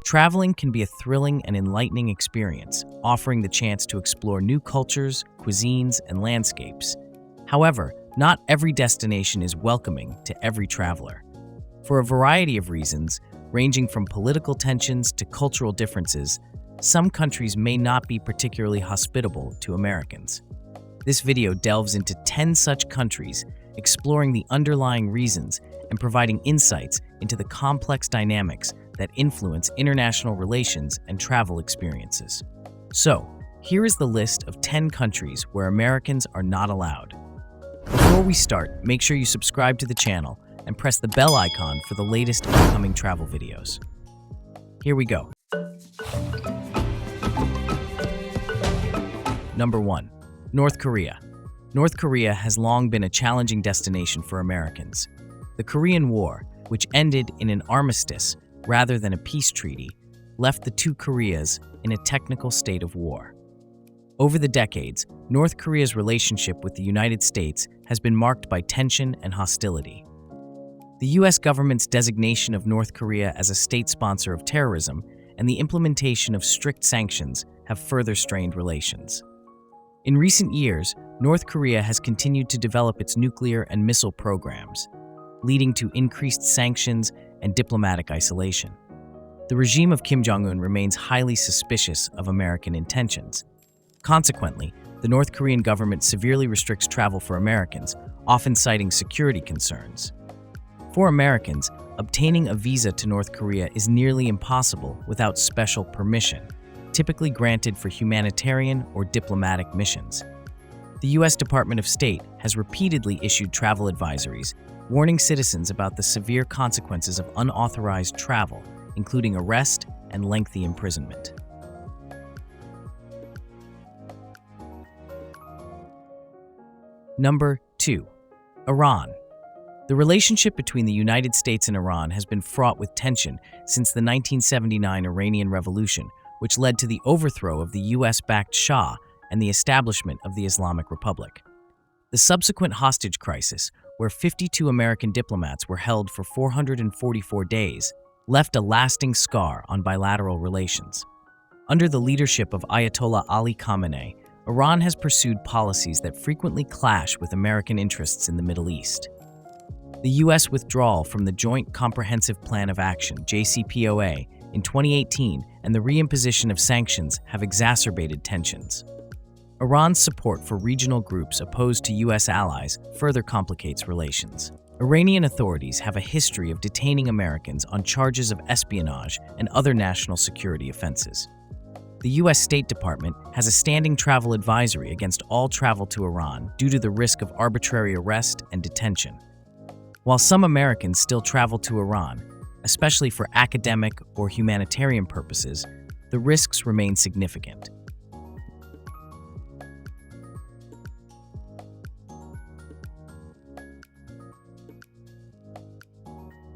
Traveling can be a thrilling and enlightening experience, offering the chance to explore new cultures, cuisines, and landscapes. However, not every destination is welcoming to every traveler. For a variety of reasons, ranging from political tensions to cultural differences, some countries may not be particularly hospitable to Americans. This video delves into 10 such countries, exploring the underlying reasons and providing insights into the complex dynamics that influence international relations and travel experiences. So, here is the list of 10 countries where Americans are not allowed. Before we start, make sure you subscribe to the channel and press the bell icon for the latest upcoming travel videos. Here we go. Number 1. North Korea. North Korea has long been a challenging destination for Americans. The Korean War, which ended in an armistice rather than a peace treaty, left the two Koreas in a technical state of war. Over the decades, North Korea's relationship with the United States has been marked by tension and hostility. The U.S. government's designation of North Korea as a state sponsor of terrorism and the implementation of strict sanctions have further strained relations. In recent years, North Korea has continued to develop its nuclear and missile programs, leading to increased sanctions and diplomatic isolation. The regime of Kim Jong-un remains highly suspicious of American intentions. Consequently, the North Korean government severely restricts travel for Americans, often citing security concerns. For Americans, obtaining a visa to North Korea is nearly impossible without special permission, typically granted for humanitarian or diplomatic missions. The U.S. Department of State has repeatedly issued travel advisories, warning citizens about the severe consequences of unauthorized travel, including arrest and lengthy imprisonment. Number 2. Iran. The relationship between the United States and Iran has been fraught with tension since the 1979 Iranian Revolution, which led to the overthrow of the US-backed Shah and the establishment of the Islamic Republic. The subsequent hostage crisis, where 52 American diplomats were held for 444 days, left a lasting scar on bilateral relations. Under the leadership of Ayatollah Ali Khamenei, Iran has pursued policies that frequently clash with American interests in the Middle East. The U.S. withdrawal from the Joint Comprehensive Plan of Action, JCPOA, in 2018 and the reimposition of sanctions have exacerbated tensions. Iran's support for regional groups opposed to U.S. allies further complicates relations. Iranian authorities have a history of detaining Americans on charges of espionage and other national security offenses. The U.S. State Department has a standing travel advisory against all travel to Iran due to the risk of arbitrary arrest and detention. While some Americans still travel to Iran, especially for academic or humanitarian purposes, the risks remain significant.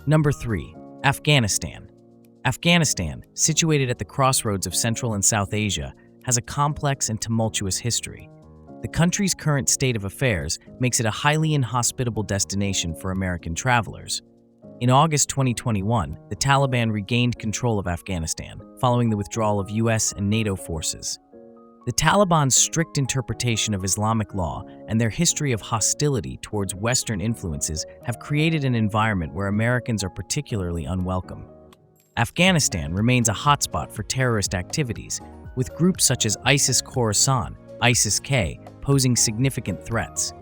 Number 3. Afghanistan. Afghanistan, situated at the crossroads of Central and South Asia, has a complex and tumultuous history. The country's current state of affairs makes it a highly inhospitable destination for American travelers. In August 2021, the Taliban regained control of Afghanistan, following the withdrawal of US and NATO forces. The Taliban's strict interpretation of Islamic law and their history of hostility towards Western influences have created an environment where Americans are particularly unwelcome. Afghanistan remains a hotspot for terrorist activities, with groups such as ISIS-Khorasan, ISIS-K, posing significant threats.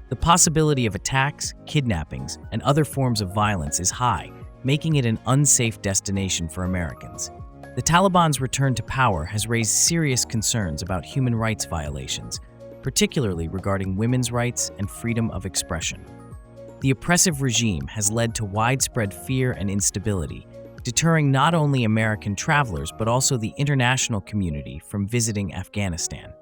The possibility of attacks, kidnappings, and other forms of violence is high, making it an unsafe destination for Americans. The Taliban's return to power has raised serious concerns about human rights violations, particularly regarding women's rights and freedom of expression. The oppressive regime has led to widespread fear and instability, deterring not only American travelers but also the international community from visiting Afghanistan.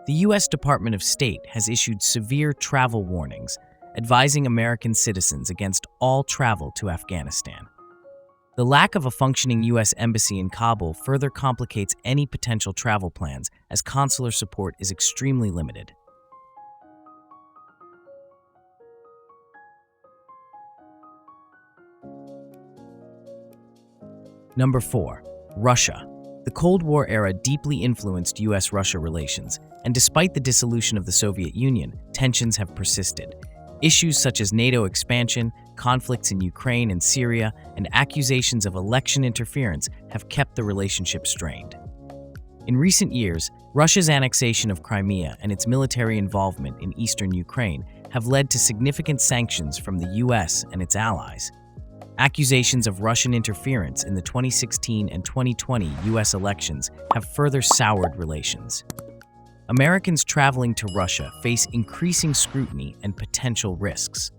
The U.S. Department of State has issued severe travel warnings, advising American citizens against all travel to Afghanistan. The lack of a functioning U.S. embassy in Kabul further complicates any potential travel plans, as consular support is extremely limited. Number 4. Russia. The Cold War era deeply influenced US-Russia relations, and despite the dissolution of the Soviet Union, tensions have persisted. Issues such as NATO expansion, conflicts in Ukraine and Syria, and accusations of election interference have kept the relationship strained. In recent years, Russia's annexation of Crimea and its military involvement in eastern Ukraine have led to significant sanctions from the US and its allies. Accusations of Russian interference in the 2016 and 2020 US elections have further soured relations. Americans traveling to Russia face increasing scrutiny and potential risks.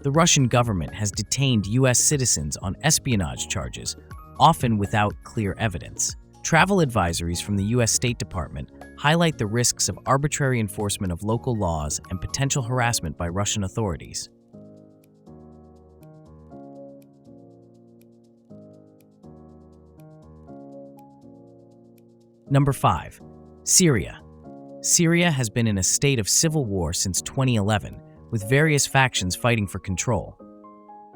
The Russian government has detained US citizens on espionage charges, often without clear evidence. Travel advisories from the US State Department highlight the risks of arbitrary enforcement of local laws and potential harassment by Russian authorities. Number 5. Syria. Syria has been in a state of civil war since 2011, with various factions fighting for control.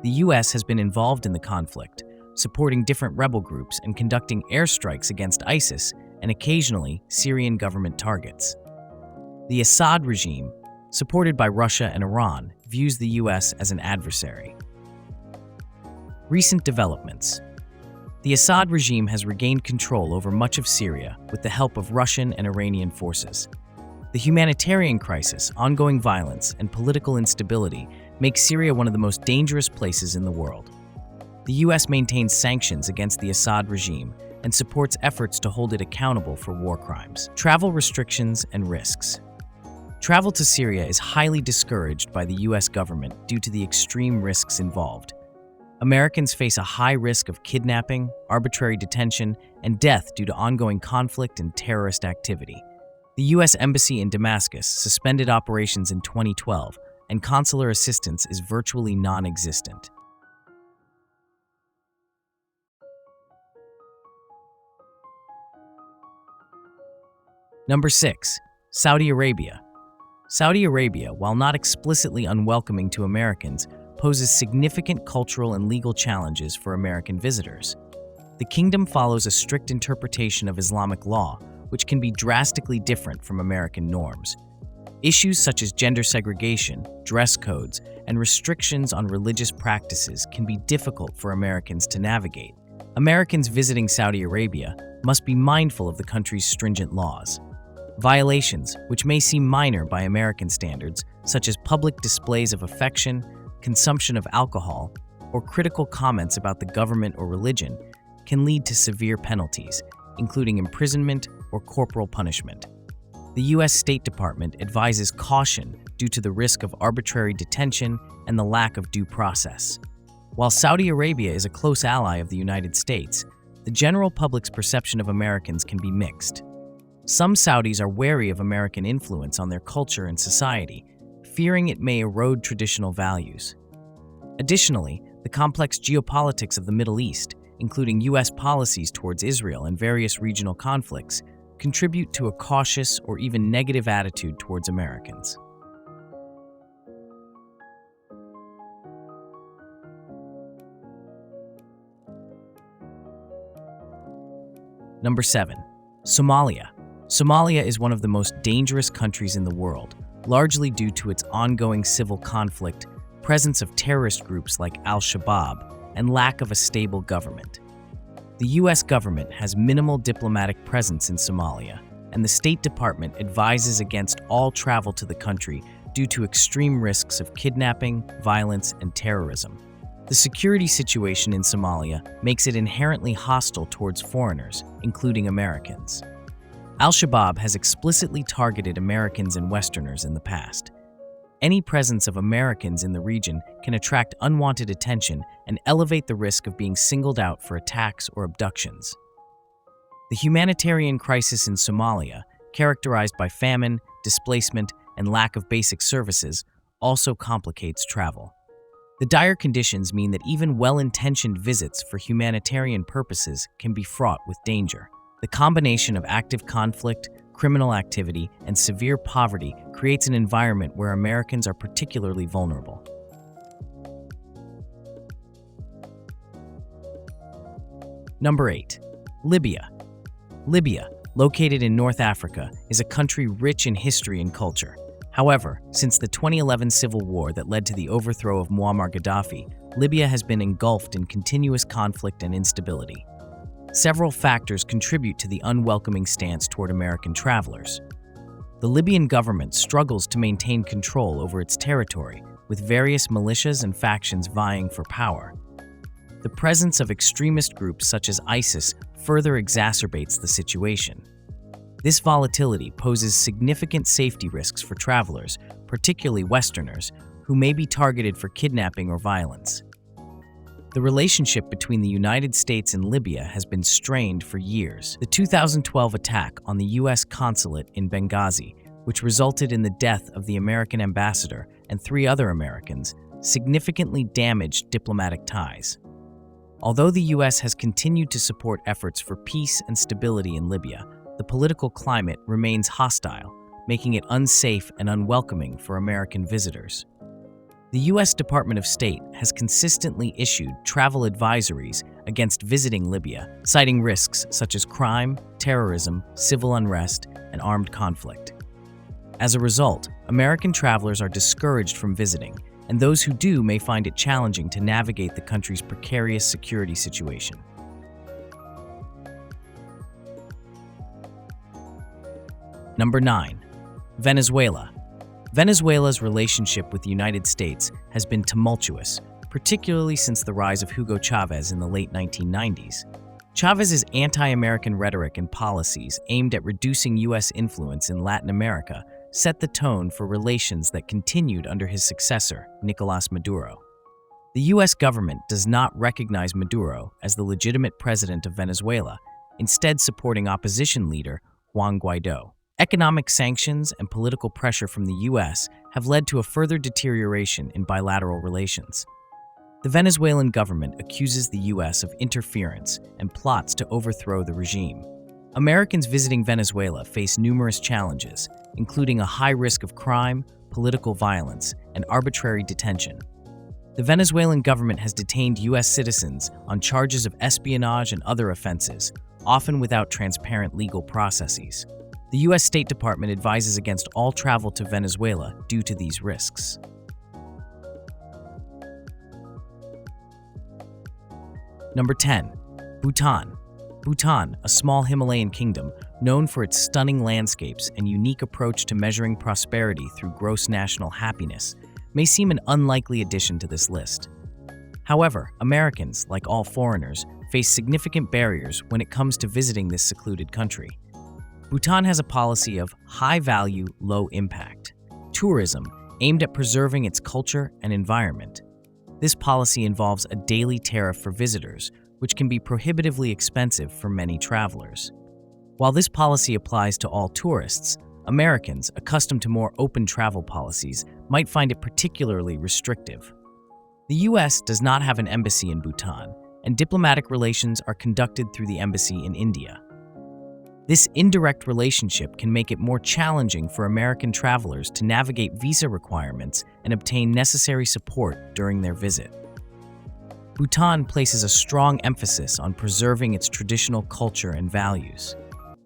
The US has been involved in the conflict, supporting different rebel groups and conducting airstrikes against ISIS and occasionally Syrian government targets. The Assad regime, supported by Russia and Iran, views the US as an adversary. Recent developments. The Assad regime has regained control over much of Syria with the help of Russian and Iranian forces. The humanitarian crisis, ongoing violence, and political instability make Syria one of the most dangerous places in the world. The US maintains sanctions against the Assad regime and supports efforts to hold it accountable for war crimes. Travel restrictions and risks. Travel to Syria is highly discouraged by the US government due to the extreme risks involved. Americans face a high risk of kidnapping, arbitrary detention, and death due to ongoing conflict and terrorist activity. The US Embassy in Damascus suspended operations in 2012, and consular assistance is virtually non-existent. Number 6. Saudi Arabia. Saudi Arabia, while not explicitly unwelcoming to Americans, poses significant cultural and legal challenges for American visitors. The kingdom follows a strict interpretation of Islamic law, which can be drastically different from American norms. Issues such as gender segregation, dress codes, and restrictions on religious practices can be difficult for Americans to navigate. Americans visiting Saudi Arabia must be mindful of the country's stringent laws. Violations, which may seem minor by American standards, such as public displays of affection, consumption of alcohol, or critical comments about the government or religion, can lead to severe penalties, including imprisonment or corporal punishment. The US State Department advises caution due to the risk of arbitrary detention and the lack of due process. While Saudi Arabia is a close ally of the United States, the general public's perception of Americans can be mixed. Some Saudis are wary of American influence on their culture and society, fearing it may erode traditional values. Additionally, the complex geopolitics of the Middle East, including US policies towards Israel and various regional conflicts, contribute to a cautious or even negative attitude towards Americans. Number 7. Somalia. Somalia is one of the most dangerous countries in the world, largely due to its ongoing civil conflict, presence of terrorist groups like Al-Shabaab, and lack of a stable government. The US government has minimal diplomatic presence in Somalia, and the State Department advises against all travel to the country due to extreme risks of kidnapping, violence, and terrorism. The security situation in Somalia makes it inherently hostile towards foreigners, including Americans. Al-Shabaab has explicitly targeted Americans and Westerners in the past. Any presence of Americans in the region can attract unwanted attention and elevate the risk of being singled out for attacks or abductions. The humanitarian crisis in Somalia, characterized by famine, displacement, and lack of basic services, also complicates travel. The dire conditions mean that even well-intentioned visits for humanitarian purposes can be fraught with danger. The combination of active conflict, criminal activity, and severe poverty creates an environment where Americans are particularly vulnerable. Number 8. Libya. Libya, located in North Africa, is a country rich in history and culture. However, since the 2011 civil war that led to the overthrow of Muammar Gaddafi, Libya has been engulfed in continuous conflict and instability. Several factors contribute to the unwelcoming stance toward American travelers. The Libyan government struggles to maintain control over its territory, with various militias and factions vying for power. The presence of extremist groups such as ISIS further exacerbates the situation. This volatility poses significant safety risks for travelers, particularly Westerners, who may be targeted for kidnapping or violence. The relationship between the United States and Libya has been strained for years. The 2012 attack on the U.S. consulate in Benghazi, which resulted in the death of the American ambassador and 3 other Americans, significantly damaged diplomatic ties. Although the U.S. has continued to support efforts for peace and stability in Libya, the political climate remains hostile, making it unsafe and unwelcoming for American visitors. The U.S. Department of State has consistently issued travel advisories against visiting Libya, citing risks such as crime, terrorism, civil unrest, and armed conflict. As a result, American travelers are discouraged from visiting, and those who do may find it challenging to navigate the country's precarious security situation. Number 9. Venezuela. Venezuela's relationship with the United States has been tumultuous, particularly since the rise of Hugo Chavez in the late 1990s. Chavez's anti-American rhetoric and policies aimed at reducing U.S. influence in Latin America set the tone for relations that continued under his successor, Nicolás Maduro. The U.S. government does not recognize Maduro as the legitimate president of Venezuela, instead supporting opposition leader Juan Guaidó. Economic sanctions and political pressure from the U.S. have led to a further deterioration in bilateral relations. The Venezuelan government accuses the U.S. of interference and plots to overthrow the regime. Americans visiting Venezuela face numerous challenges, including a high risk of crime, political violence, and arbitrary detention. The Venezuelan government has detained U.S. citizens on charges of espionage and other offenses, often without transparent legal processes. The U.S. State Department advises against all travel to Venezuela due to these risks. Number 10. Bhutan. Bhutan, a small Himalayan kingdom known for its stunning landscapes and unique approach to measuring prosperity through gross national happiness, may seem an unlikely addition to this list. However, Americans, like all foreigners, face significant barriers when it comes to visiting this secluded country. Bhutan has a policy of high-value, low-impact tourism aimed at preserving its culture and environment. This policy involves a daily tariff for visitors, which can be prohibitively expensive for many travelers. While this policy applies to all tourists, Americans, accustomed to more open travel policies, might find it particularly restrictive. The U.S. does not have an embassy in Bhutan, and diplomatic relations are conducted through the embassy in India. This indirect relationship can make it more challenging for American travelers to navigate visa requirements and obtain necessary support during their visit. Bhutan places a strong emphasis on preserving its traditional culture and values.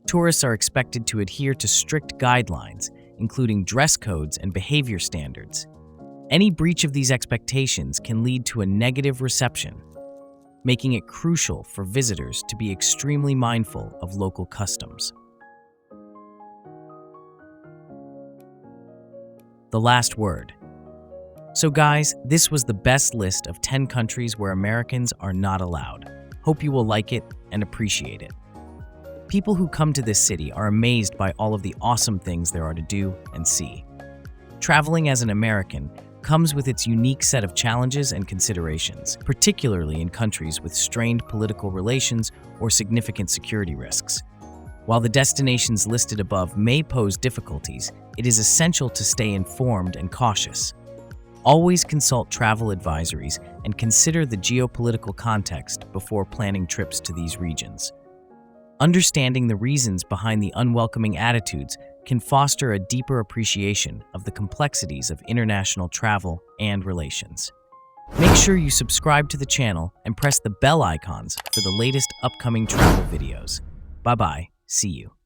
Tourists are expected to adhere to strict guidelines, including dress codes and behavior standards. Any breach of these expectations can lead to a negative reception, making it crucial for visitors to be extremely mindful of local customs. The last word. So guys, this was the best list of 10 countries where Americans are not allowed. Hope you will like it and appreciate it. People who come to this city are amazed by all of the awesome things there are to do and see. Traveling as an American comes with its unique set of challenges and considerations, particularly in countries with strained political relations or significant security risks. While the destinations listed above may pose difficulties, it is essential to stay informed and cautious. Always consult travel advisories and consider the geopolitical context before planning trips to these regions. Understanding the reasons behind the unwelcoming attitudes can foster a deeper appreciation of the complexities of international travel and relations. Make sure you subscribe to the channel and press the bell icons for the latest upcoming travel videos. Bye-bye. See you.